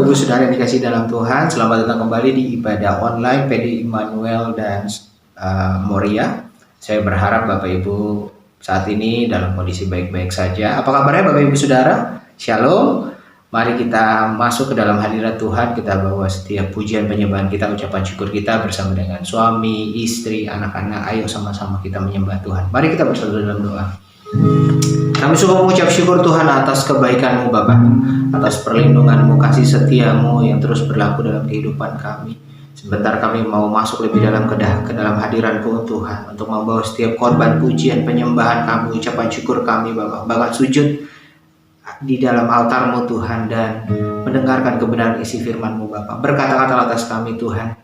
Bapak Ibu Saudara yang dikasihi dalam Tuhan, selamat datang kembali di ibadah online PD Immanuel dan Moria. Saya berharap Bapak Ibu saat ini dalam kondisi baik-baik saja. Apa kabarnya Bapak Ibu Saudara? Shalom. Mari kita masuk ke dalam hadirat Tuhan. Kita bawa setiap pujian penyembahan kita, ucapan syukur kita bersama dengan suami, istri, anak-anak. Ayo sama-sama kita menyembah Tuhan. Mari kita bersatu dalam doa. Kami sungguh mengucap syukur Tuhan atas kebaikan-Mu Bapa, atas perlindungan-Mu, kasih setia-Mu yang terus berlaku dalam kehidupan kami. Sebentar kami mau masuk lebih dalam ke dalam hadiran-Mu Tuhan, untuk membawa setiap korban pujian penyembahan kami, ucapan syukur kami Bapa, bahkan sujud di dalam altar-Mu Tuhan, dan mendengarkan kebenaran isi firman-Mu Bapa. Berkata-kata atas kami Tuhan.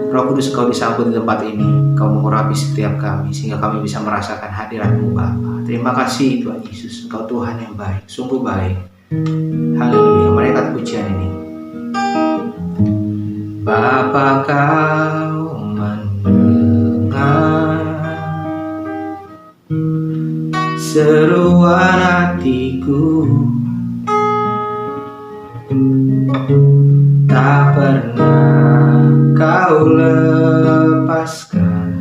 Roh Kudus, Kau disambut di tempat ini. Kau mengurapi setiap kami sehingga kami bisa merasakan hadirat-Mu Bapa. Terima kasih Tuhan Yesus, Engkau Tuhan yang baik, sungguh baik. Haleluya. Mari angkat pujian ini. Bapa, Kau mendengar seruan hatiku, tak pernah Kau lepaskan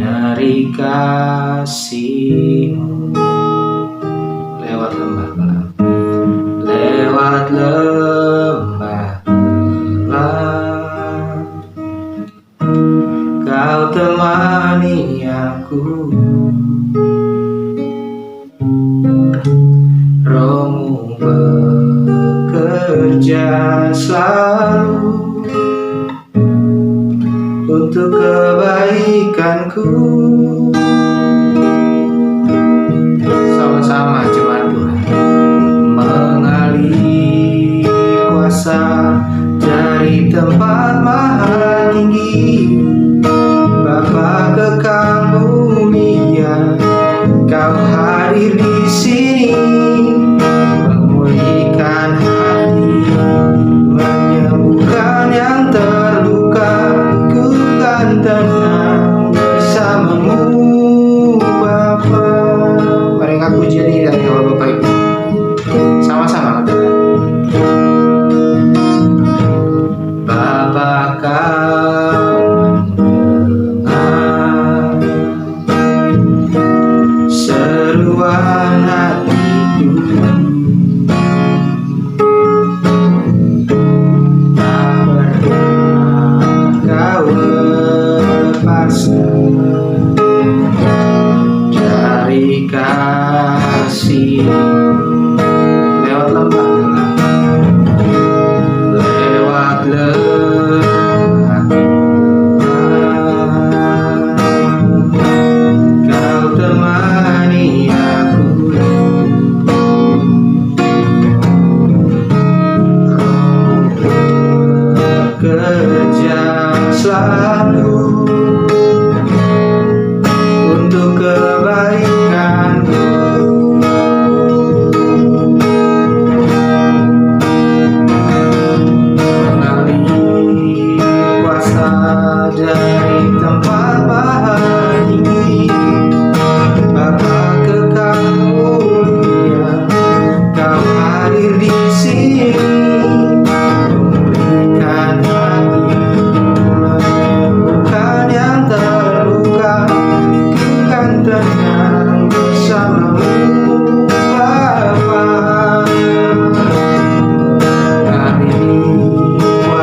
dari kasih-Mu. Lewat lembah gelap, lewat lembah gelap, Kau temani aku. Roh-Mu bekerja selalu untuk kebaikanku. Sama-sama jemaat Tuhan. Mengalir kuasa dari tempat maha tinggi, Bapa kekal mulia, Kau hadir di sini, memulihkan hati, menyembuhkan yang terluka. Ku kan tenang bersama-Mu Bapa. Mari aku jadi dari awal Bapak Ibu. Sama-sama katakan. Bapa, Kau mendengar seruan hatiku, tak pernah Kau lepaskan dari kasih. Lewat lembah gelap, lewat lembah gelap, Kau temani aku. Roh-Mu bekerja selalu untuk kebaikanku. Mengalir kuasa dari tempat maha tinggi, Bapa kekal mulia, Kau hadir di sini, memulihkan hati, menyembuhkan yang terluka. Ku kan tenang bersama-Mu Bapa. Mengalir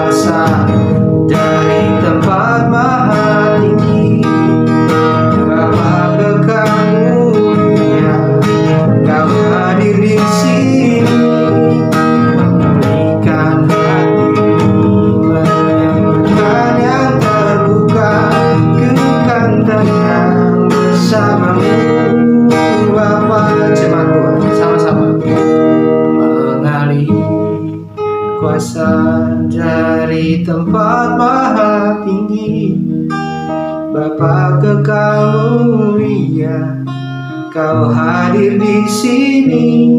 kuasa dari tempat maha tinggi, Bapa kekal mulia, Kau hadir di sini, memulihkan hati, menyembuhkan yang terluka. Ku kan tenang bersama-Mu Bapa. Jemaat Tuhan, sama-sama. Mengalir kuasa dari tempat maha tinggi, Bapa kekal mulia, Kau hadir di sini,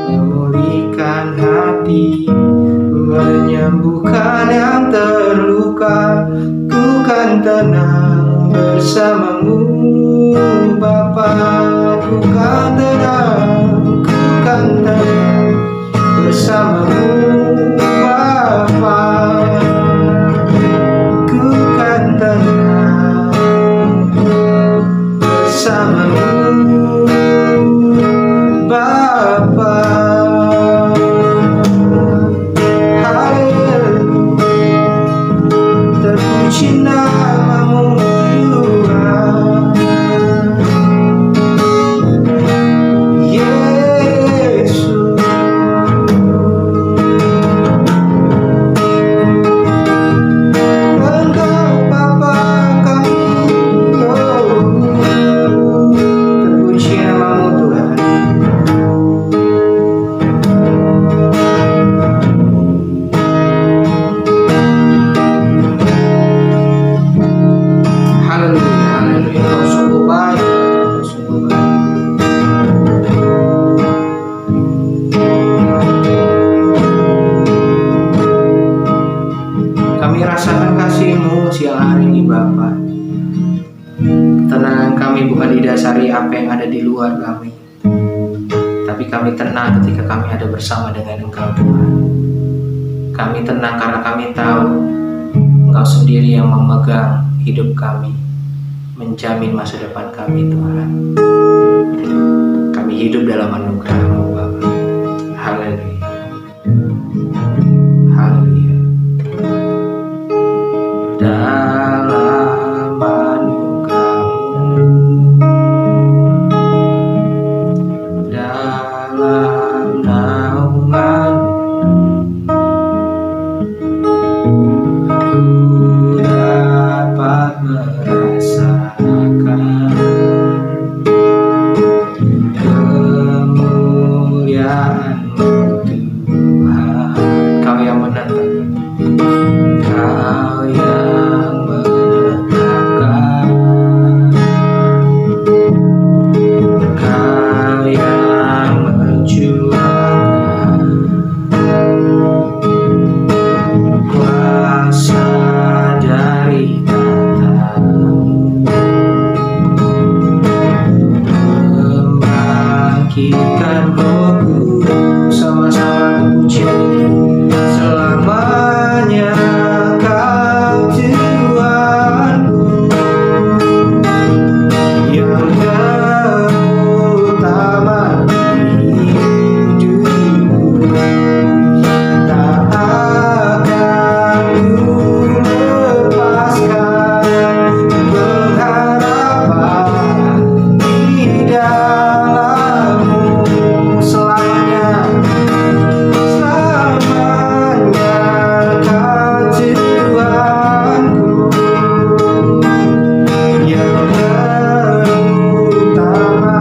memulihkan hati, menyembuhkan yang terluka. Ku kan tenang bersama-Mu Bapa. Ku kan tenang bersama bersamamu Bapa. Terpuji namamu Tuhan Yesus. Engkau Bapa kami, terpuji namamu Tuhan. Haleluya, haleluya. Kau sungguh baik, kau sungguh baik. Kami rasakan kasih-Mu siang hari ini Bapa. Ketenangan kami bukan didasari apa yang ada di luar kami, tapi kami tenang ketika kami ada bersama dengan Engkau Tuhan. Kami tenang karena kami tahu Engkau sendiri yang memegang hidup kami, menjamin masa depan kami Tuhan. Kami hidup dalam anugerah-Mu Bapa. Haleluya, haleluya. Dalam anugerah-Mu, dalam naungan-Mu, ku dapat merasakan kemuliaan-Mu Tuhan. Kau yang menetapkan, Kau yang menetapkan, Kau yang mencurahkan kuasa dari tahta-Mu, membangkitkan Roh-Ku. Sama-sama pujian selamanya Kau Tuhanku yang terutama di hidupku. Tak akan ku lepaskan pengharapan di dalam-Mu selamanya. Selamanya Kau Tuhanku yang terutama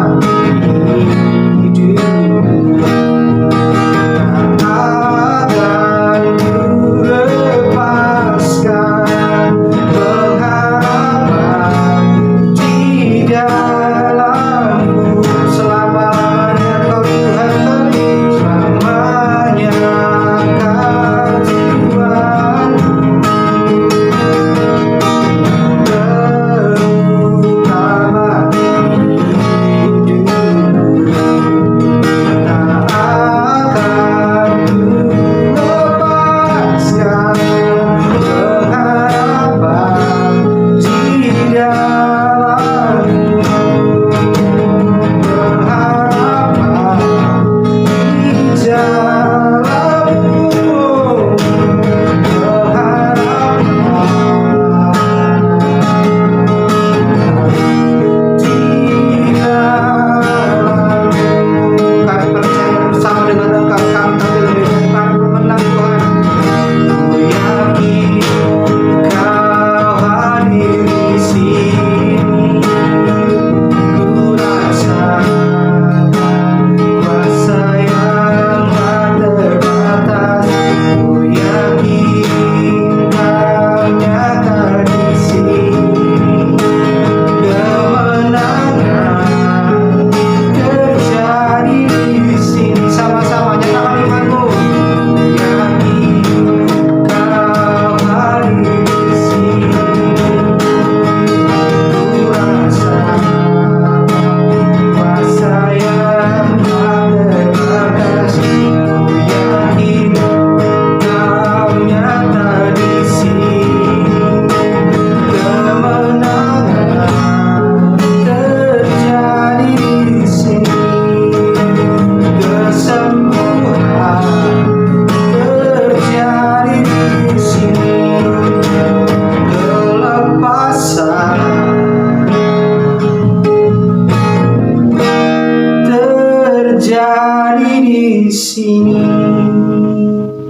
terjadi di sini.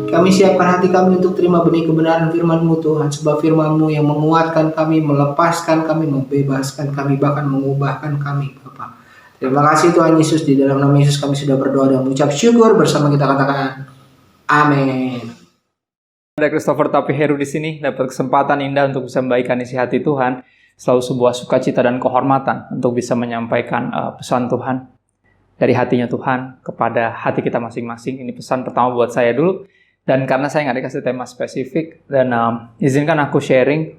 Kami siapkan hati kami untuk terima benih kebenaran firman-Mu Tuhan, sebab firman-Mu yang menguatkan kami, melepaskan kami, membebaskan kami, bahkan mengubahkan kami, Bapa. Terima kasih Tuhan Yesus, di dalam nama Yesus kami sudah berdoa dan mengucap syukur. Bersama kita katakan amin. Ada Christopher Tapi Heru di sini, dapat kesempatan indah untuk bisa membagikan isi hati Tuhan. Selalu sebuah sukacita dan kehormatan untuk bisa menyampaikan pesan Tuhan dari hatinya Tuhan kepada hati kita masing-masing. Ini pesan pertama buat saya dulu. Dan karena saya nggak dikasih tema spesifik, dan izinkan aku sharing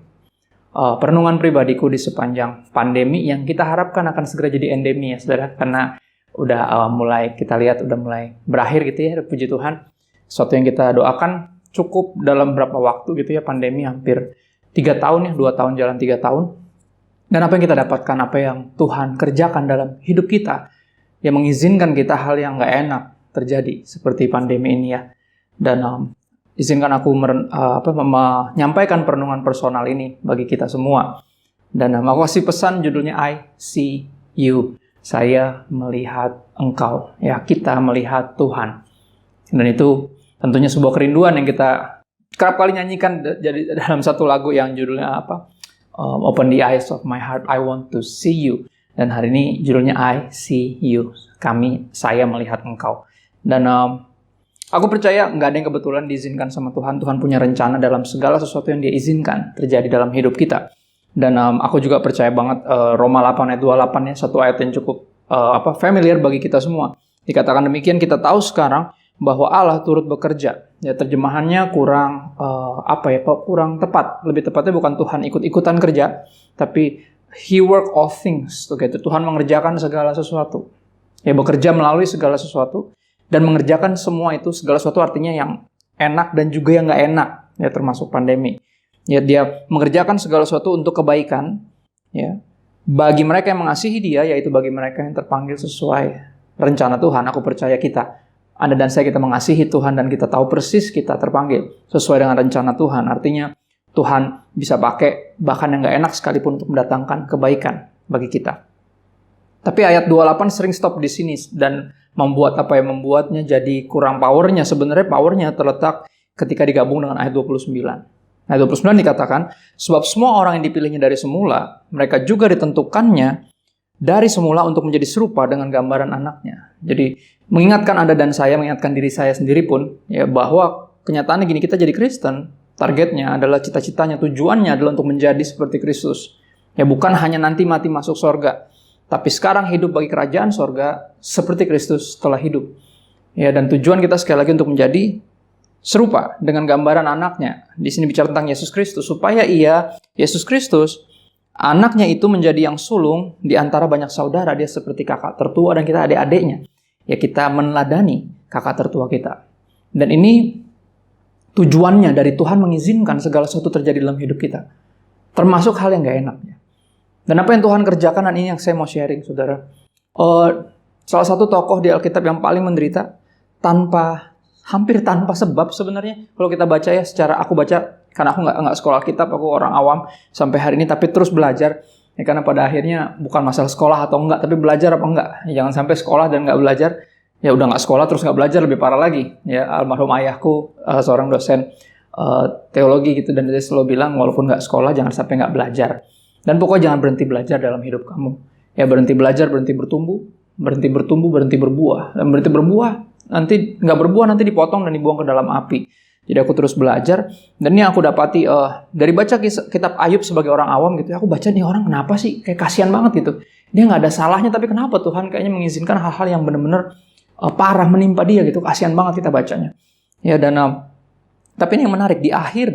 perenungan pribadiku di sepanjang pandemi yang kita harapkan akan segera jadi endemi ya saudara. Karena udah mulai kita lihat udah mulai berakhir gitu ya, puji Tuhan. Sesuatu yang kita doakan cukup dalam berapa waktu gitu ya, pandemi hampir 3 tahun ya, 2 tahun jalan 3 tahun. Dan apa yang kita dapatkan, apa yang Tuhan kerjakan dalam hidup kita, yang mengizinkan kita hal yang nggak enak terjadi seperti pandemi ini ya. Dan izinkan aku menyampaikan perenungan personal ini bagi kita semua. Dan aku kasih pesan judulnya I See You. Saya melihat engkau. Ya, kita melihat Tuhan. Dan itu tentunya sebuah kerinduan yang kita kerap kali nyanyikan jadi dalam satu lagu yang judulnya Open the eyes of my heart, I want to see you. Dan hari ini judulnya I See You. Saya melihat engkau. Dan aku percaya nggak ada yang kebetulan diizinkan sama Tuhan. Tuhan punya rencana dalam segala sesuatu yang Dia izinkan terjadi dalam hidup kita. Dan aku juga percaya banget Roma 8 ayat 28 ya, satu ayat yang cukup familiar bagi kita semua. Dikatakan demikian, kita tahu sekarang bahwa Allah turut bekerja. Ya, terjemahannya kurang kurang tepat. Lebih tepatnya bukan Tuhan ikut-ikutan kerja, tapi He work all things together. Tuhan mengerjakan segala sesuatu. Ya, bekerja melalui segala sesuatu. Dan mengerjakan semua itu, segala sesuatu artinya yang enak dan juga yang nggak enak, ya termasuk pandemi. Ya, Dia mengerjakan segala sesuatu untuk kebaikan, ya bagi mereka yang mengasihi Dia, yaitu bagi mereka yang terpanggil sesuai rencana Tuhan. Aku percaya Anda dan saya, kita mengasihi Tuhan dan kita tahu persis kita terpanggil sesuai dengan rencana Tuhan. Artinya Tuhan bisa pakai bahkan yang nggak enak sekalipun untuk mendatangkan kebaikan bagi kita. Tapi ayat 28 sering stop di sini dan membuatnya jadi kurang powernya. Sebenarnya powernya terletak ketika digabung dengan ayat 29. Ayat 29 dikatakan, sebab semua orang yang dipilihnya dari semula, mereka juga ditentukannya dari semula untuk menjadi serupa dengan gambaran anaknya. Jadi mengingatkan Anda dan saya, mengingatkan diri saya sendiri pun, ya bahwa kenyataannya gini, kita jadi Kristen, targetnya adalah cita-citanya, tujuannya adalah untuk menjadi seperti Kristus. Ya bukan hanya nanti mati masuk surga, tapi sekarang hidup bagi kerajaan surga seperti Kristus setelah hidup. Ya, dan tujuan kita sekali lagi untuk menjadi serupa dengan gambaran anaknya. Di sini bicara tentang Yesus Kristus, supaya Yesus Kristus, anaknya itu menjadi yang sulung di antara banyak saudara. Dia seperti kakak tertua dan kita adik-adiknya. Ya, kita meneladani kakak tertua kita. Dan ini tujuannya dari Tuhan mengizinkan segala sesuatu terjadi dalam hidup kita. Termasuk hal yang gak enak. Dan apa yang Tuhan kerjakan, dan ini yang saya mau sharing, saudara. Salah satu tokoh di Alkitab yang paling menderita, hampir tanpa sebab sebenarnya. Kalau kita baca ya, aku baca, karena aku nggak sekolah Alkitab, aku orang awam sampai hari ini, tapi terus belajar. Ya, karena pada akhirnya bukan masalah sekolah atau enggak, tapi belajar apa enggak. Jangan sampai sekolah dan nggak belajar, ya udah nggak sekolah terus nggak belajar, lebih parah lagi. Ya, almarhum ayahku seorang dosen teologi gitu, dan dia selalu bilang walaupun nggak sekolah jangan sampai nggak belajar. Dan pokoknya jangan berhenti belajar dalam hidup kamu. Ya, berhenti belajar, berhenti bertumbuh, berhenti berbuah. Dan berhenti berbuah, nanti nggak berbuah, nanti dipotong dan dibuang ke dalam api. Jadi aku terus belajar. Dan ini aku dapati dari baca kitab Ayub sebagai orang awam gitu. Aku baca nih orang kenapa sih? Kayak kasihan banget gitu. Dia nggak ada salahnya, tapi kenapa Tuhan kayaknya mengizinkan hal-hal yang benar-benar parah menimpa dia gitu. Kasihan banget kita bacanya. Ya, dan tapi ini yang menarik, di akhir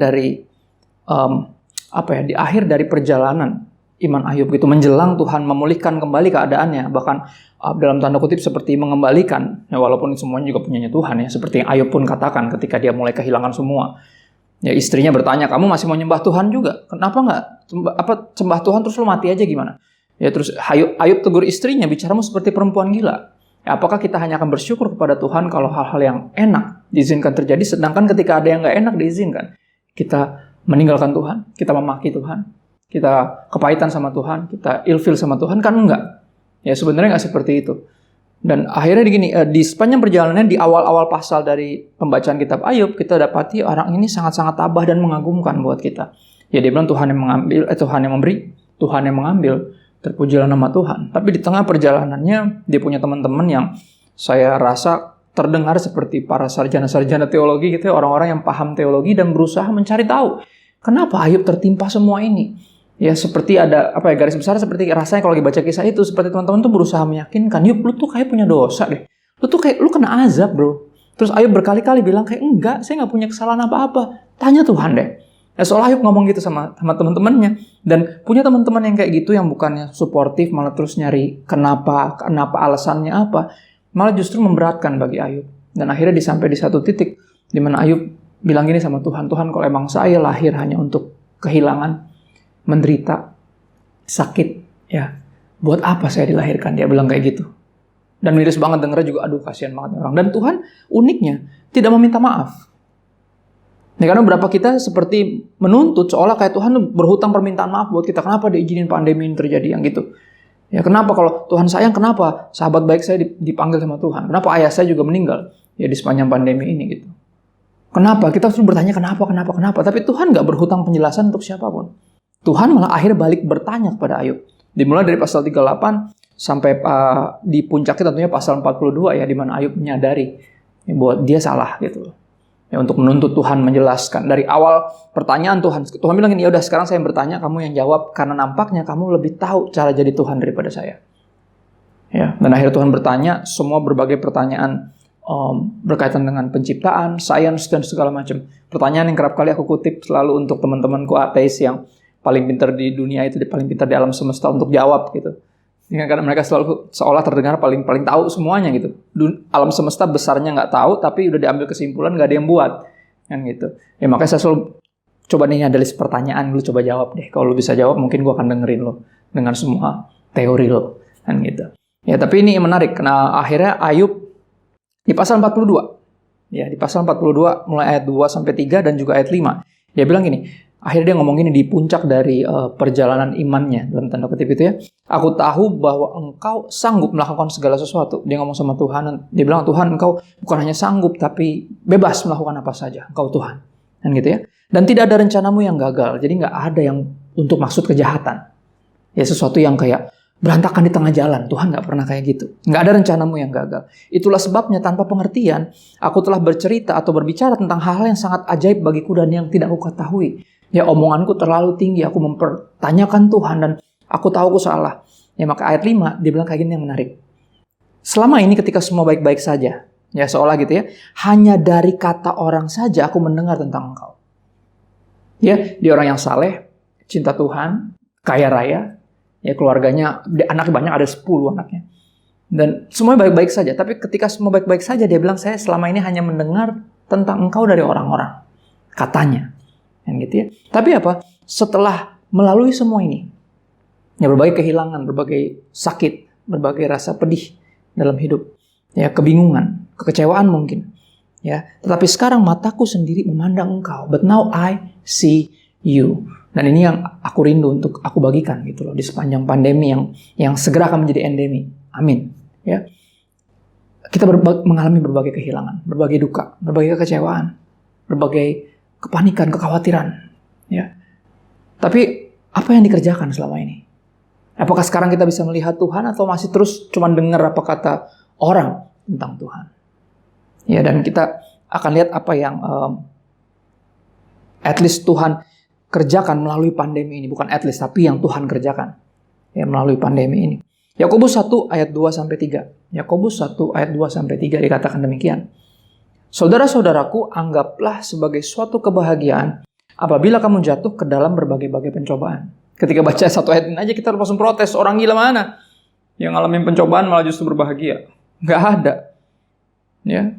dari perjalanan iman Ayub gitu, menjelang Tuhan memulihkan kembali keadaannya, bahkan dalam tanda kutip seperti mengembalikan, ya walaupun semuanya juga punyanya Tuhan ya, seperti yang Ayub pun katakan ketika dia mulai kehilangan semua. Ya, istrinya bertanya, kamu masih mau nyembah Tuhan juga? Kenapa nggak sembah Tuhan terus lu mati aja gimana? Ya, terus Ayub tegur istrinya, bicaramu seperti perempuan gila. Ya, apakah kita hanya akan bersyukur kepada Tuhan kalau hal-hal yang enak diizinkan terjadi, sedangkan ketika ada yang nggak enak diizinkan, kita meninggalkan Tuhan, kita memaki Tuhan, kita kepahitan sama Tuhan, kita ilfil sama Tuhan? Kan enggak. Ya, sebenarnya nggak seperti itu. Dan akhirnya di sepanjang perjalanannya di awal-awal pasal dari pembacaan kitab Ayub, kita dapati orang ini sangat-sangat tabah dan mengagumkan buat kita. Ya dia bilang Tuhan yang mengambil, Tuhan yang memberi, Tuhan yang mengambil, terpujilah nama Tuhan. Tapi di tengah perjalanannya dia punya teman-teman yang saya rasa terdengar seperti para sarjana-sarjana teologi gitu ya, orang-orang yang paham teologi dan berusaha mencari tahu kenapa Ayub tertimpa semua ini. Ya seperti ada garis besar seperti rasanya kalau lagi baca kisah itu seperti teman-teman tuh berusaha meyakinkan, Ayub lu tuh kayak punya dosa deh. Lu kena azab, bro. Terus Ayub berkali-kali bilang kayak enggak, saya nggak punya kesalahan apa-apa. Tanya Tuhan deh. Ya soal Ayub ngomong gitu sama teman-temannya dan punya teman-teman yang kayak gitu yang bukannya suportif malah terus nyari kenapa alasannya apa, malah justru memberatkan bagi Ayub. Dan akhirnya sampai di satu titik di mana Ayub bilang gini sama Tuhan, Tuhan kalau emang saya lahir hanya untuk kehilangan, menderita, sakit, ya buat apa saya dilahirkan? Dia bilang kayak gitu. Dan miris banget dengernya juga, aduh kasihan banget orang. Dan Tuhan uniknya tidak meminta maaf. Ya, karena berapa kita seperti menuntut seolah kayak Tuhan berhutang permintaan maaf buat kita. Kenapa diizinin pandemi ini terjadi yang gitu? Ya kenapa kalau Tuhan sayang, kenapa sahabat baik saya dipanggil sama Tuhan? Kenapa ayah saya juga meninggal ya di sepanjang pandemi ini gitu? Kenapa? Kita harus bertanya kenapa? Tapi Tuhan nggak berhutang penjelasan untuk siapapun. Tuhan malah akhirnya balik bertanya kepada Ayub. Dimulai dari pasal 38 sampai di puncaknya tentunya pasal 42 ya, di mana Ayub menyadari ya, bahwa dia salah gitu. Ya, untuk menuntut Tuhan menjelaskan. Dari awal pertanyaan Tuhan bilang gini, ya udah sekarang saya yang bertanya, kamu yang jawab karena nampaknya kamu lebih tahu cara jadi Tuhan daripada saya. Ya, dan akhirnya Tuhan bertanya semua berbagai pertanyaan berkaitan dengan penciptaan, sains dan segala macam. Pertanyaan yang kerap kali aku kutip selalu untuk teman-temanku ateis yang paling pintar di dunia itu, paling pintar di alam semesta untuk jawab gitu. Karena mereka selalu seolah terdengar paling tahu semuanya gitu. Alam semesta besarnya nggak tahu, tapi udah diambil kesimpulan nggak ada yang buat, kan gitu. Ya makanya saya selalu coba nih ada list pertanyaan, lu coba jawab deh. Kalau lu bisa jawab, mungkin gua akan dengerin lo dengan semua teori lo, kan gitu. Ya tapi ini menarik, karena akhirnya Ayub di pasal 42, ya di pasal 42 mulai ayat 2 sampai 3 dan juga ayat 5, dia bilang gini. Akhirnya dia ngomong gini di puncak dari perjalanan imannya, dalam tanda kutip itu ya. Aku tahu bahwa engkau sanggup melakukan segala sesuatu. Dia ngomong sama Tuhan, dia bilang, Tuhan engkau bukan hanya sanggup, tapi bebas melakukan apa saja. Engkau Tuhan. Dan gitu ya. Dan tidak ada rencanamu yang gagal. Jadi nggak ada yang untuk maksud kejahatan. Ya sesuatu yang kayak berantakan di tengah jalan. Tuhan nggak pernah kayak gitu. Nggak ada rencanamu yang gagal. Itulah sebabnya tanpa pengertian, aku telah bercerita atau berbicara tentang hal-hal yang sangat ajaib bagiku dan yang tidak aku ketahui. Ya omonganku terlalu tinggi, aku mempertanyakan Tuhan dan aku tahu aku salah. Ya maka ayat 5 dia bilang kayak gini yang menarik. Selama ini ketika semua baik-baik saja, ya seolah gitu ya, hanya dari kata orang saja aku mendengar tentang engkau. Ya, dia orang yang saleh, cinta Tuhan, kaya raya, ya keluarganya, anaknya banyak, ada 10 anaknya. Dan semuanya baik-baik saja, tapi ketika semua baik-baik saja dia bilang saya selama ini hanya mendengar tentang engkau dari orang-orang. Katanya. Yang gitu ya. Tapi apa? Setelah melalui semua ini, ya berbagai kehilangan, berbagai sakit, berbagai rasa pedih dalam hidup, ya kebingungan, kekecewaan mungkin, ya. Tetapi sekarang mataku sendiri memandang engkau. But now I see you. Dan ini yang aku rindu untuk aku bagikan gitu loh di sepanjang pandemi yang segera akan menjadi endemi. Amin. Ya. Kita mengalami berbagai kehilangan, berbagai duka, berbagai kekecewaan, berbagai kepanikan, kekhawatiran, ya. Tapi apa yang dikerjakan selama ini? Apakah sekarang kita bisa melihat Tuhan atau masih terus cuma dengar apa kata orang tentang Tuhan? Ya, dan kita akan lihat apa yang at least Tuhan kerjakan melalui pandemi ini, bukan at least tapi yang Tuhan kerjakan ya melalui pandemi ini. Yakobus 1 ayat 2 sampai 3. Yakobus 1 ayat 2 sampai 3 dikatakan demikian. Saudara-saudaraku, anggaplah sebagai suatu kebahagiaan apabila kamu jatuh ke dalam berbagai-bagai pencobaan. Ketika baca satu ayat ini aja kita langsung protes, orang gila mana? Yang ngalamin pencobaan malah justru berbahagia. Nggak ada. Ya.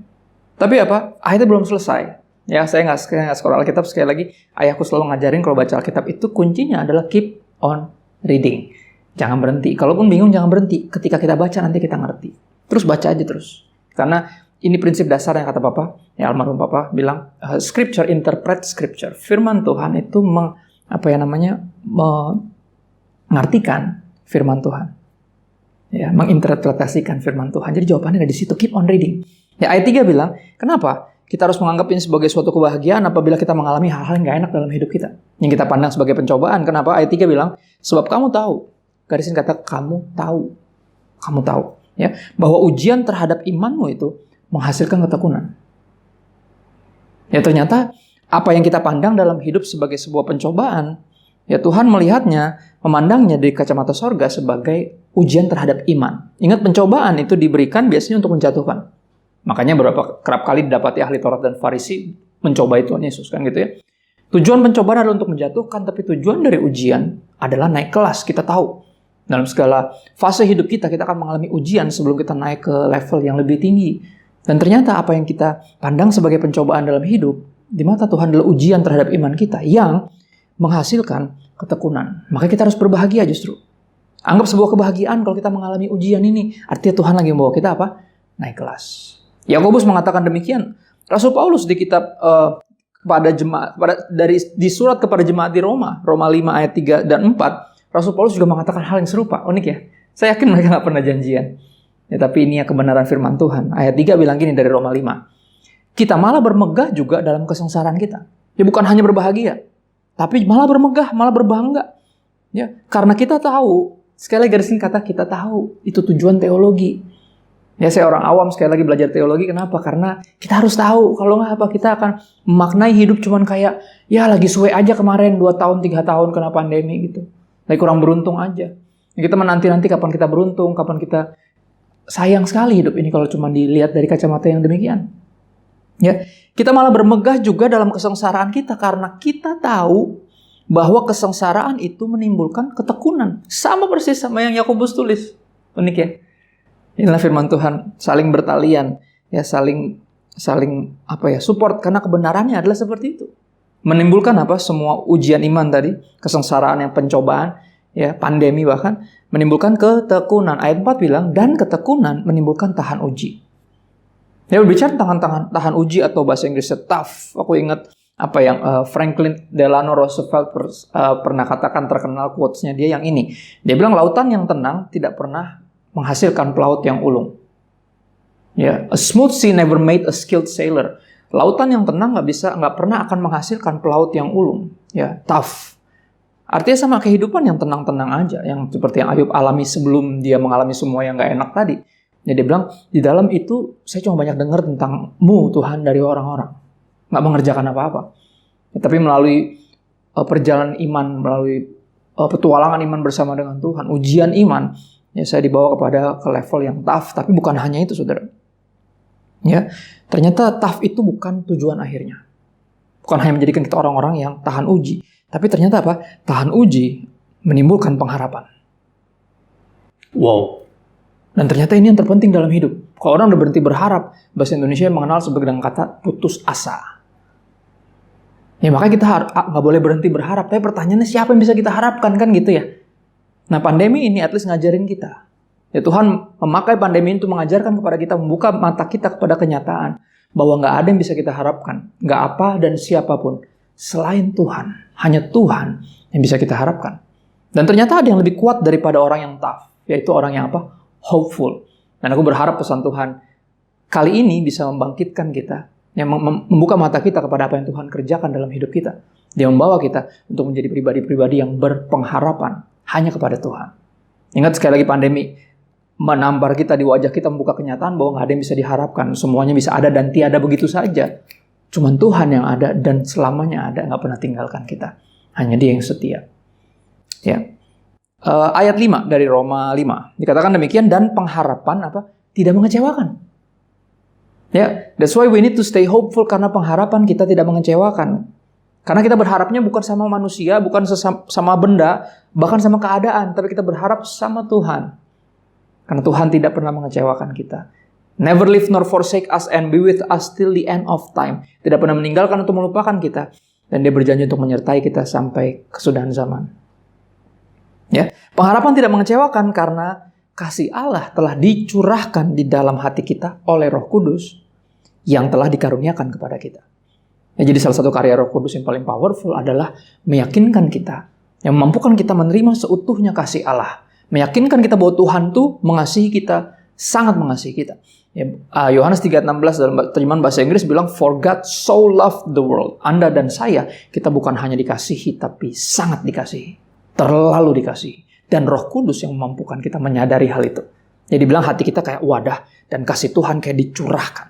Tapi apa? Ayatnya belum selesai. Ya, saya nggak sekolah Alkitab, sekali lagi, ayahku selalu ngajarin kalau baca Alkitab itu kuncinya adalah keep on reading. Jangan berhenti. Kalaupun bingung jangan berhenti. Ketika kita baca nanti kita ngerti. Terus baca aja terus. Karena ini prinsip dasar yang kata Papa, ya almarhum Papa bilang, Scripture interpret Scripture. Firman Tuhan itu mengartikan firman Tuhan. Ya, menginterpretasikan firman Tuhan. Jadi jawabannya ada di situ. Keep on reading. Ya, ayat 3 bilang, kenapa kita harus menganggap ini sebagai suatu kebahagiaan apabila kita mengalami hal-hal yang gak enak dalam hidup kita, yang kita pandang sebagai pencobaan. Kenapa? Ayat 3 bilang, sebab kamu tahu. Garisin kata kamu tahu. Kamu tahu. Ya, bahwa ujian terhadap imanmu itu menghasilkan ketekunan. Ya, ternyata apa yang kita pandang dalam hidup sebagai sebuah pencobaan, ya Tuhan melihatnya, memandangnya dari kacamata sorga sebagai ujian terhadap iman. Ingat, pencobaan itu diberikan biasanya untuk menjatuhkan. Makanya kerap kali didapati ahli Taurat dan Farisi mencoba Tuhan Yesus, kan gitu ya. Tujuan pencobaan adalah untuk menjatuhkan, tapi tujuan dari ujian adalah naik kelas. Kita tahu, dalam segala fase hidup kita akan mengalami ujian sebelum kita naik ke level yang lebih tinggi. Dan ternyata apa yang kita pandang sebagai pencobaan dalam hidup, di mata Tuhan adalah ujian terhadap iman kita yang menghasilkan ketekunan. Maka kita harus berbahagia justru. Anggap sebuah kebahagiaan kalau kita mengalami ujian ini. Artinya Tuhan lagi membawa kita apa? Naik kelas. Yakobus mengatakan demikian. Rasul Paulus di kitab kepada jemaat di surat kepada jemaat di Roma 5 ayat 3 dan 4, Rasul Paulus juga mengatakan hal yang serupa. Unik ya. Saya yakin mereka nggak pernah janjian. Ya, tapi ini ya kebenaran firman Tuhan. Ayat 3 bilang gini dari Roma 5. Kita malah bermegah juga dalam kesengsaraan kita. Ya, bukan hanya berbahagia, tapi malah bermegah, malah berbangga. Ya, karena kita tahu, sekali lagi garisin kata kita tahu, itu tujuan teologi. Ya, saya orang awam sekali lagi belajar teologi. Kenapa? Karena kita harus tahu. Kalau nggak apa, kita akan memaknai hidup cuman kayak, ya lagi suwe aja kemarin 2 tahun, 3 tahun kena pandemi gitu. Lagi kurang beruntung aja. Ya, kita menanti-nanti kapan kita beruntung, kapan kita sayang sekali hidup ini kalau cuma dilihat dari kacamata yang demikian. Ya, kita malah bermegah juga dalam kesengsaraan kita karena kita tahu bahwa kesengsaraan itu menimbulkan ketekunan. Sama persis sama yang Yakobus tulis. Unik ya. Inilah firman Tuhan, saling bertalian, ya saling support karena kebenarannya adalah seperti itu. Menimbulkan apa? Semua ujian iman tadi, kesengsaraan yang pencobaan, ya pandemi bahkan menimbulkan ketekunan. Ayat 4 bilang dan ketekunan menimbulkan tahan uji. Ya, berbicara tahan uji atau bahasa Inggrisnya tough. Aku ingat apa yang Franklin Delano Roosevelt pernah katakan, terkenal quotes-nya dia yang ini. Dia bilang lautan yang tenang tidak pernah menghasilkan pelaut yang ulung. Ya, a smooth sea never made a skilled sailor. Lautan yang tenang nggak pernah akan menghasilkan pelaut yang ulung. Ya, tough. Artinya sama kehidupan yang tenang-tenang aja, yang seperti yang Ayub alami sebelum dia mengalami semua yang nggak enak tadi. Ya, dia bilang di dalam itu saya cuma banyak dengar tentang-Mu Tuhan dari orang-orang, nggak mengerjakan apa-apa. Ya, tapi melalui perjalanan iman, melalui petualangan iman bersama dengan Tuhan, ujian iman, ya saya dibawa ke level yang tough. Tapi bukan hanya itu, saudara. Ya, ternyata tough itu bukan tujuan akhirnya. Bukan hanya menjadikan kita orang-orang yang tahan uji. Tapi ternyata apa? Tahan uji menimbulkan pengharapan. Wow. Dan ternyata ini yang terpenting dalam hidup. Kalau orang udah berhenti berharap, bahasa Indonesia mengenal sebagai dengan kata putus asa. Ya, makanya kita nggak boleh berhenti berharap. Tapi pertanyaannya siapa yang bisa kita harapkan, kan gitu ya? Nah, pandemi ini at least ngajarin kita. Ya, Tuhan memakai pandemi itu mengajarkan kepada kita, membuka mata kita kepada kenyataan bahwa nggak ada yang bisa kita harapkan, nggak apa dan siapapun selain Tuhan. Hanya Tuhan yang bisa kita harapkan. Dan ternyata ada yang lebih kuat daripada orang yang tough, yaitu orang yang apa? Hopeful. Dan aku berharap pesan Tuhan kali ini bisa membangkitkan kita, yang membuka mata kita kepada apa yang Tuhan kerjakan dalam hidup kita. Dia membawa kita untuk menjadi pribadi-pribadi yang berpengharapan hanya kepada Tuhan. Ingat, sekali lagi pandemi menampar kita di wajah kita, membuka kenyataan bahwa nggak ada yang bisa diharapkan. Semuanya bisa ada dan tiada begitu saja. Cuman Tuhan yang ada dan selamanya ada, nggak pernah tinggalkan kita. Hanya Dia yang setia. Ya. Ayat 5 dari Roma 5 dikatakan demikian, dan pengharapan apa? Tidak mengecewakan. Ya, that's why we need to stay hopeful, karena pengharapan kita tidak mengecewakan. Karena kita berharapnya bukan sama manusia, bukan sama benda, bahkan sama keadaan, tapi kita berharap sama Tuhan. Karena Tuhan tidak pernah mengecewakan kita. Never leave nor forsake us and be with us till the end of time. Tidak pernah meninggalkan atau melupakan kita. Dan Dia berjanji untuk menyertai kita sampai kesudahan zaman. Ya, pengharapan tidak mengecewakan karena kasih Allah telah dicurahkan di dalam hati kita oleh Roh Kudus yang telah dikaruniakan kepada kita. Ya, jadi salah satu karya Roh Kudus yang paling powerful adalah meyakinkan kita, yang memampukan kita menerima seutuhnya kasih Allah, Meyakinkan kita bahwa Tuhan tuh mengasihi kita, sangat mengasihi kita. Ya, Yohanes 3:16 dalam terjemahan bahasa Inggris bilang, "For God so loved the world." Anda dan saya, kita bukan hanya dikasihi, tapi sangat dikasihi. Terlalu dikasihi. Dan Roh Kudus yang memampukan kita menyadari hal itu. Jadi bilang hati kita kayak wadah, dan kasih Tuhan kayak dicurahkan.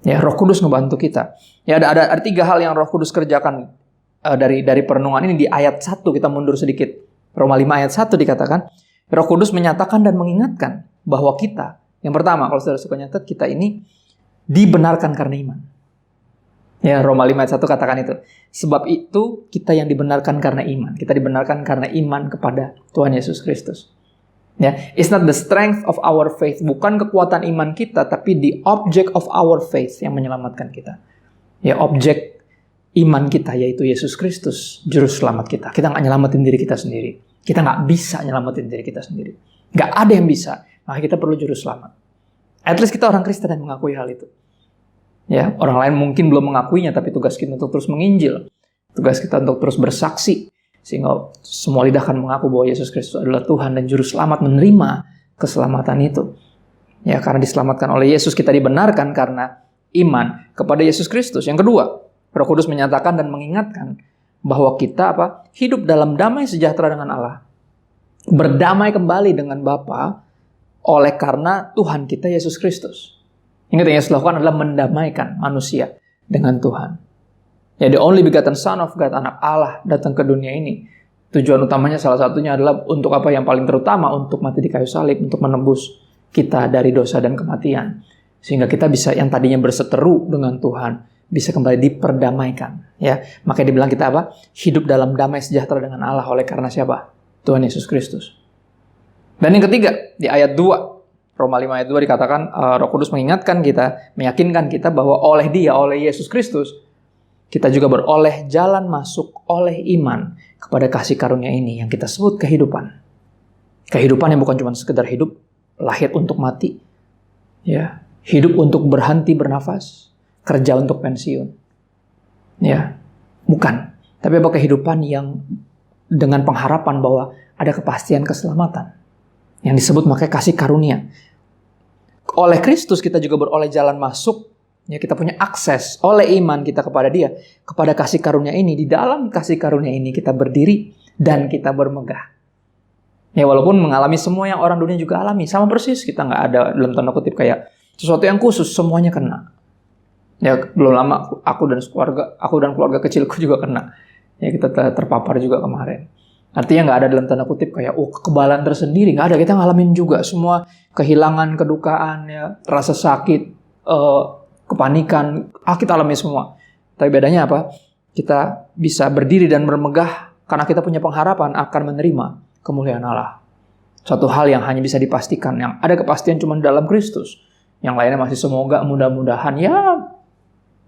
Ya, Roh Kudus ngebantu kita. Ya, ada 3 hal yang Roh Kudus kerjakan dari perenungan ini di ayat 1. Kita mundur sedikit. Roma 5 ayat 1 dikatakan, Roh Kudus menyatakan dan mengingatkan bahwa kita, yang pertama, kalau saudara suka nyatet, kita ini dibenarkan karena iman. Ya, Roma 5 ayat 1 katakan itu. Sebab itu kita yang dibenarkan karena iman. Kita dibenarkan karena iman kepada Tuhan Yesus Kristus. Ya, it's not the strength of our faith, bukan kekuatan iman kita, tapi the object of our faith yang menyelamatkan kita. Ya, objek iman kita yaitu Yesus Kristus, juru selamat kita. Kita nggak nyelamatin diri kita sendiri. Kita nggak bisa nyelamatin diri kita sendiri. Nggak ada yang bisa. Maka kita perlu juru selamat. At least kita orang Kristen yang mengakui hal itu. Ya, orang lain mungkin belum mengakuinya, tapi tugas kita untuk terus menginjil. Tugas kita untuk terus bersaksi. Sehingga semua lidah akan mengaku bahwa Yesus Kristus adalah Tuhan dan juru selamat, menerima keselamatan itu. Ya, karena diselamatkan oleh Yesus, kita dibenarkan karena iman kepada Yesus Kristus. Yang kedua, Roh Kudus menyatakan dan mengingatkan bahwa kita hidup dalam damai sejahtera dengan Allah. Berdamai kembali dengan Bapa oleh karena Tuhan kita Yesus Kristus. Ingat yang Yesus lakukan adalah mendamaikan manusia dengan Tuhan. Ya, the only begotten Son of God, anak Allah, datang ke dunia ini. Tujuan utamanya salah satunya adalah untuk apa yang paling terutama, untuk mati di kayu salib, untuk menebus kita dari dosa dan kematian. Sehingga kita bisa, yang tadinya berseteru dengan Tuhan, bisa kembali diperdamaikan. Ya, makanya dibilang kita hidup dalam damai sejahtera dengan Allah oleh karena siapa? Tuhan Yesus Kristus. Dan yang ketiga, di ayat 2, Roma 5 ayat 2 dikatakan, Roh Kudus mengingatkan kita, meyakinkan kita bahwa oleh Dia, oleh Yesus Kristus, kita juga beroleh jalan masuk oleh iman kepada kasih karunia ini yang kita sebut kehidupan. Kehidupan yang bukan cuma sekedar hidup, lahir untuk mati, ya, hidup untuk berhenti bernafas, kerja untuk pensiun. Ya, bukan. Tapi kehidupan yang dengan pengharapan bahwa ada kepastian keselamatan. Yang disebut makanya kasih karunia. Oleh Kristus kita juga beroleh jalan masuk. Ya, kita punya akses oleh iman kita kepada Dia, kepada kasih karunia ini. Di dalam kasih karunia ini kita berdiri dan kita bermegah. Ya, walaupun mengalami semua yang orang dunia juga alami. Sama persis, kita nggak ada dalam tanda kutip kayak sesuatu yang khusus, semuanya kena. Ya, belum lama aku dan keluarga kecilku juga kena. Ya, kita terpapar juga kemarin. Artinya nggak ada dalam tanda kutip kayak kekebalan tersendiri. Nggak ada, kita ngalamin juga semua kehilangan, kedukaan, ya, rasa sakit, kepanikan. Kita alami semua. Tapi bedanya apa? Kita bisa berdiri dan bermegah karena kita punya pengharapan akan menerima kemuliaan Allah. Suatu hal yang hanya bisa dipastikan. Yang ada kepastian cuma dalam Kristus. Yang lainnya masih semoga, mudah-mudahan, ya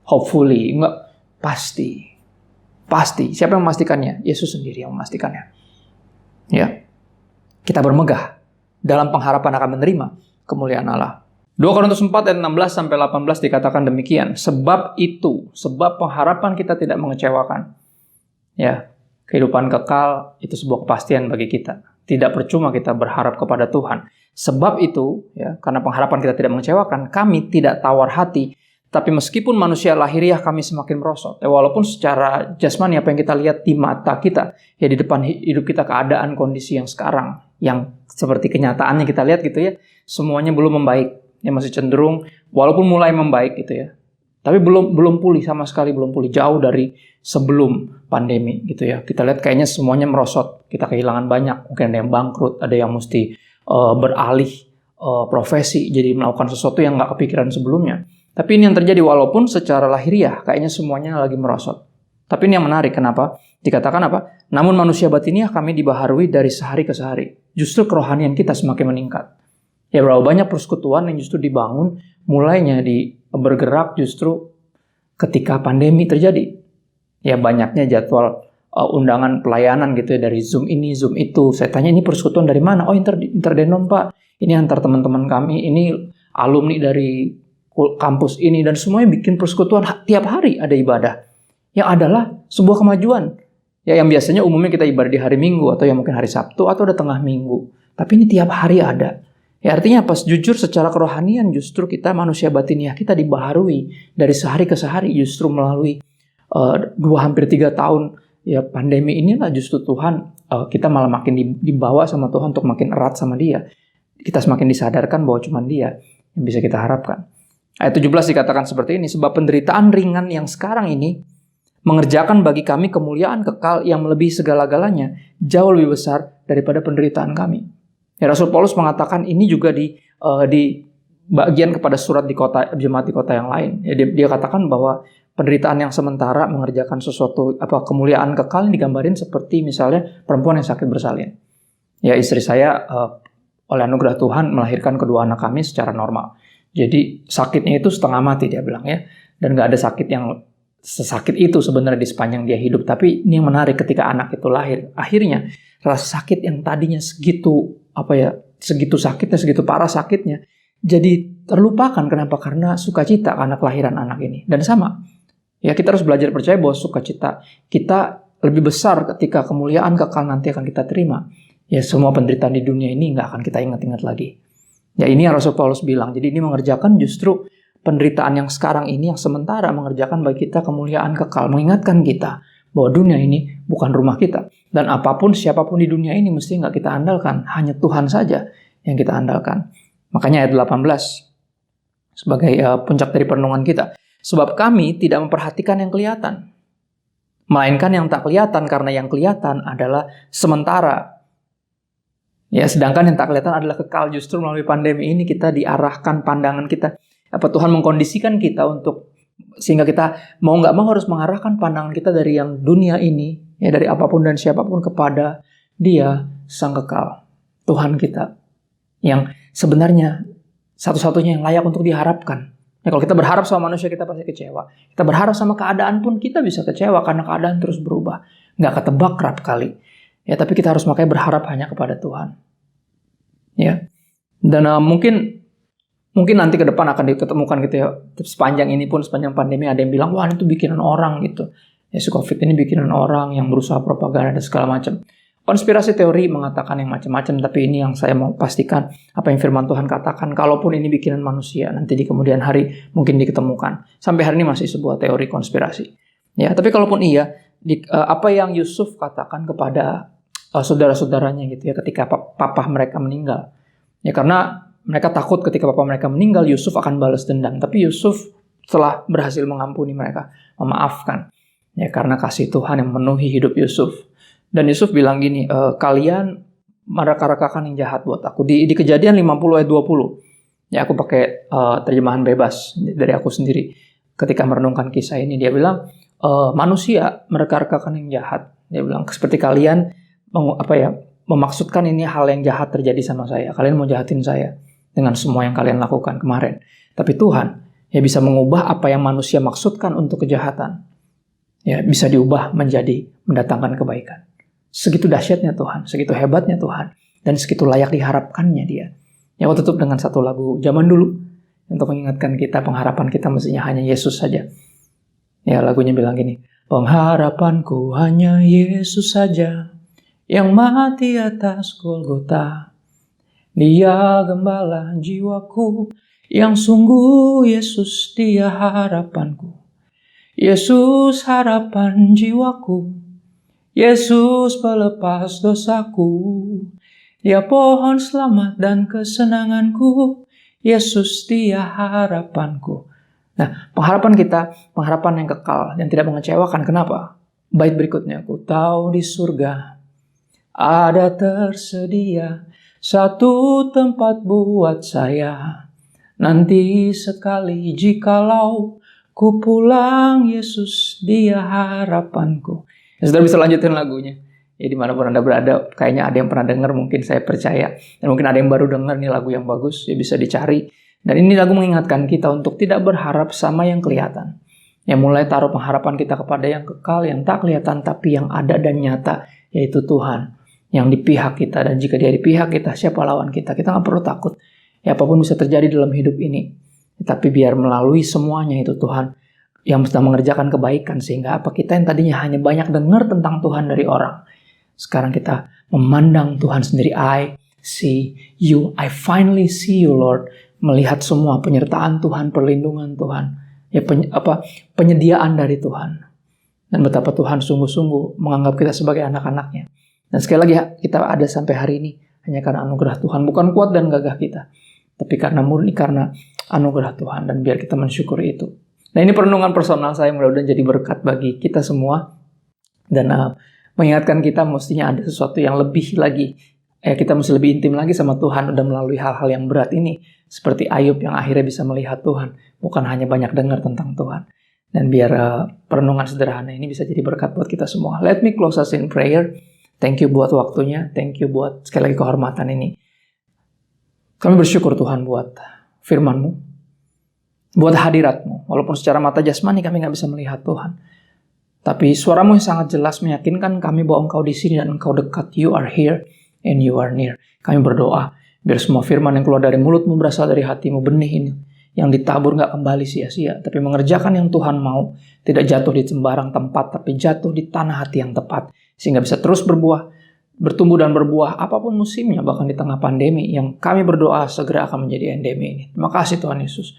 hopefully, enggak, pasti. Pasti. Siapa yang memastikannya? Yesus sendiri yang memastikannya. Ya. Kita bermegah dalam pengharapan akan menerima kemuliaan Allah. 2 Korintus 4 ayat 16 sampai 18 dikatakan demikian. Sebab pengharapan kita tidak mengecewakan. Ya, kehidupan kekal itu sebuah kepastian bagi kita. Tidak percuma kita berharap kepada Tuhan. Sebab itu, ya, karena pengharapan kita tidak mengecewakan, kami tidak tawar hati. Tapi meskipun manusia lahiriah kami semakin merosot. Walaupun secara jasmani apa yang kita lihat di mata kita, ya di depan hidup kita keadaan kondisi yang sekarang, yang seperti kenyataannya kita lihat gitu ya, semuanya belum membaik. Ya masih cenderung, walaupun mulai membaik gitu ya. Tapi belum pulih sama sekali, belum pulih, jauh dari sebelum pandemi gitu ya. Kita lihat kayaknya semuanya merosot. Kita kehilangan banyak, mungkin ada yang bangkrut, ada yang mesti beralih profesi, jadi melakukan sesuatu yang nggak kepikiran sebelumnya. Tapi ini yang terjadi walaupun secara lahiriah kayaknya semuanya lagi merosot. Tapi ini yang menarik, kenapa? Dikatakan apa? Namun manusia batiniah kami dibaharui dari sehari ke sehari. Justru kerohanian kita semakin meningkat. Ya, berapa banyak persekutuan yang justru dibangun mulainya bergerak justru ketika pandemi terjadi. Ya, banyaknya jadwal undangan pelayanan gitu ya, dari Zoom ini, Zoom itu. Saya tanya, ini persekutuan dari mana? Oh, interdenom Pak. Ini antar teman-teman kami, ini alumni dari kampus ini, dan semuanya bikin persekutuan tiap hari ada ibadah. Yang adalah sebuah kemajuan. Ya, yang biasanya umumnya kita ibadah di hari Minggu atau yang mungkin hari Sabtu atau ada tengah minggu. Tapi ini tiap hari ada. Ya, artinya apa? Jujur secara kerohanian justru kita manusia batiniah kita dibaharui dari sehari ke sehari, justru melalui 2 hampir 3 tahun ya pandemi inilah justru Tuhan, kita malah makin dibawa sama Tuhan untuk makin erat sama Dia. Kita semakin disadarkan bahwa cuma Dia yang bisa kita harapkan. Ayat 17 dikatakan seperti ini, sebab penderitaan ringan yang sekarang ini mengerjakan bagi kami kemuliaan kekal yang melebihi segala-galanya, jauh lebih besar daripada penderitaan kami. Ya, Rasul Paulus mengatakan ini juga di bagian kepada surat di kota jemaat di kota yang lain. Ya, dia katakan bahwa penderitaan yang sementara mengerjakan sesuatu kemuliaan kekal yang digambarin seperti misalnya perempuan yang sakit bersalin. Ya, istri saya oleh anugerah Tuhan melahirkan kedua anak kami secara normal. Jadi sakitnya itu setengah mati dia bilang ya, dan nggak ada sakit yang sesakit itu sebenarnya di sepanjang dia hidup. Tapi ini yang menarik, ketika anak itu lahir, akhirnya rasa sakit yang tadinya segitu sakitnya, segitu parah sakitnya, jadi terlupakan. Kenapa? Karena sukacita karena kelahiran anak ini. Dan sama, ya kita harus belajar percaya bahwa sukacita kita lebih besar ketika kemuliaan kekal nanti akan kita terima. Ya, semua penderitaan di dunia ini nggak akan kita ingat-ingat lagi. Ya, ini yang Rasul Paulus bilang. Jadi ini mengerjakan justru penderitaan yang sekarang ini, yang sementara, mengerjakan bagi kita kemuliaan kekal, mengingatkan kita bahwa dunia ini bukan rumah kita. Dan apapun, siapapun di dunia ini mesti nggak kita andalkan, hanya Tuhan saja yang kita andalkan. Makanya ayat 18, sebagai puncak dari perenungan kita. Sebab kami tidak memperhatikan yang kelihatan, melainkan yang tak kelihatan, karena yang kelihatan adalah sementara. Ya, sedangkan yang tak kelihatan adalah kekal. Justru melalui pandemi ini kita diarahkan pandangan kita, Tuhan mengkondisikan kita untuk sehingga kita mau nggak mau harus mengarahkan pandangan kita dari yang dunia ini, ya dari apapun dan siapapun, kepada Dia sang kekal, Tuhan kita, yang sebenarnya satu-satunya yang layak untuk diharapkan. Ya, kalau kita berharap sama manusia kita pasti kecewa. Kita berharap sama keadaan pun kita bisa kecewa karena keadaan terus berubah, nggak ketebak kerap kali. Ya, tapi kita harus makanya berharap hanya kepada Tuhan. Ya, dan mungkin nanti ke depan akan diketemukan gitu ya. Sepanjang ini pun, sepanjang pandemi, ada yang bilang, wah itu bikinan orang gitu. Ya, COVID ini bikinan orang yang berusaha propaganda dan segala macam. Konspirasi teori mengatakan yang macam-macam, tapi ini yang saya mau pastikan, apa yang firman Tuhan katakan, kalaupun ini bikinan manusia, nanti di kemudian hari mungkin diketemukan. Sampai hari ini masih sebuah teori konspirasi. Ya, tapi kalaupun iya, apa yang Yusuf katakan kepada saudara-saudaranya gitu ya, ketika papa mereka meninggal. Ya, karena mereka takut ketika papa mereka meninggal, Yusuf akan balas dendam. Tapi Yusuf telah berhasil mengampuni mereka, memaafkan. Ya, karena kasih Tuhan yang memenuhi hidup Yusuf. Dan Yusuf bilang gini, kalian merekah-rekahkan yang jahat buat aku. Di Kejadian 50 ayat 20. Ya, aku pakai terjemahan bebas dari aku sendiri. Ketika merenungkan kisah ini, dia bilang, manusia merekah-rekahkan yang jahat. Dia bilang, seperti kalian memaksudkan ini hal yang jahat terjadi sama saya. Kalian mau jahatin saya dengan semua yang kalian lakukan kemarin. Tapi Tuhan ya bisa mengubah apa yang manusia maksudkan untuk kejahatan. Ya, bisa diubah menjadi mendatangkan kebaikan. Segitu dahsyatnya Tuhan, segitu hebatnya Tuhan, dan segitu layak diharapkannya Dia. Ya, aku tutup dengan satu lagu zaman dulu untuk mengingatkan kita, pengharapan kita mestinya hanya Yesus saja. Ya, lagunya bilang gini, pengharapanku hanya Yesus saja, yang mati atas Golgota. Dia gembala jiwaku, yang sungguh Yesus Dia harapanku. Yesus harapan jiwaku, Yesus pelepas dosaku. Dia pohon selamat dan kesenanganku, Yesus Dia harapanku. Nah, pengharapan kita, pengharapan yang kekal, yang tidak mengecewakan. Kenapa? Bait berikutnya, ku tahu di surga ada tersedia satu tempat buat saya. Nanti sekali jikalau ku pulang, Yesus Dia harapanku. Ya, saudara bisa lanjutin lagunya. Ya, dimanapun Anda berada, kayaknya ada yang pernah dengar, mungkin saya percaya. Dan mungkin ada yang baru dengar nih lagu yang bagus, ya bisa dicari. Dan ini lagu mengingatkan kita untuk tidak berharap sama yang kelihatan. Ya, mulai taruh pengharapan kita kepada yang kekal, yang tak kelihatan, tapi yang ada dan nyata, yaitu Tuhan. Yang di pihak kita, dan jika Dia di pihak kita, siapa lawan kita? Kita nggak perlu takut. Ya, apapun bisa terjadi dalam hidup ini. Tapi biar melalui semuanya itu Tuhan yang sedang mengerjakan kebaikan, sehingga kita yang tadinya hanya banyak dengar tentang Tuhan dari orang, sekarang kita memandang Tuhan sendiri. I see you, I finally see you Lord, melihat semua penyertaan Tuhan, perlindungan Tuhan, penyediaan dari Tuhan, dan betapa Tuhan sungguh-sungguh menganggap kita sebagai anak-anaknya. Dan sekali lagi, kita ada sampai hari ini hanya karena anugerah Tuhan, bukan kuat dan gagah kita, tapi murni karena anugerah Tuhan, dan biar kita mensyukuri itu. Nah, ini perenungan personal saya, mudah-mudahan jadi berkat bagi kita semua, dan mengingatkan kita mestinya ada sesuatu yang lebih lagi. Kita mesti lebih intim lagi sama Tuhan, udah melalui hal-hal yang berat ini, seperti Ayub yang akhirnya bisa melihat Tuhan, bukan hanya banyak dengar tentang Tuhan. Dan biar perenungan sederhana ini bisa jadi berkat buat kita semua. Let me close us in prayer. Thank you buat waktunya, thank you buat sekali lagi kehormatan ini. Kami bersyukur Tuhan buat firman-Mu, buat hadirat-Mu. Walaupun secara mata jasmani kami nggak bisa melihat Tuhan, tapi suara-Mu yang sangat jelas meyakinkan kami bahwa Engkau di sini dan Engkau dekat. You are here and you are near. Kami berdoa biar semua firman yang keluar dari mulut-Mu berasal dari hati-Mu, benih ini yang ditabur nggak kembali sia-sia, tapi mengerjakan yang Tuhan mau, tidak jatuh di sembarang tempat, tapi jatuh di tanah hati yang tepat, sehingga bisa terus berbuah, bertumbuh dan berbuah apapun musimnya, bahkan di tengah pandemi yang kami berdoa segera akan menjadi endemi ini. Terima kasih Tuhan Yesus.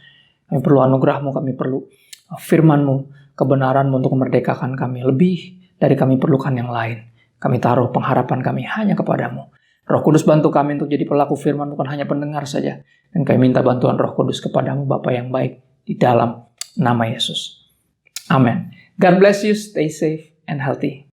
Kami perlu anugerah-Mu, kami perlu firman-Mu, kebenaran-Mu untuk memerdekakan kami. Lebih dari kami perlukan yang lain. Kami taruh pengharapan kami hanya kepadamu. Roh Kudus bantu kami untuk jadi pelaku firman, bukan hanya pendengar saja. Dan kami minta bantuan Roh Kudus kepadamu, Bapa yang baik, di dalam nama Yesus. Amin. God bless you, stay safe and healthy.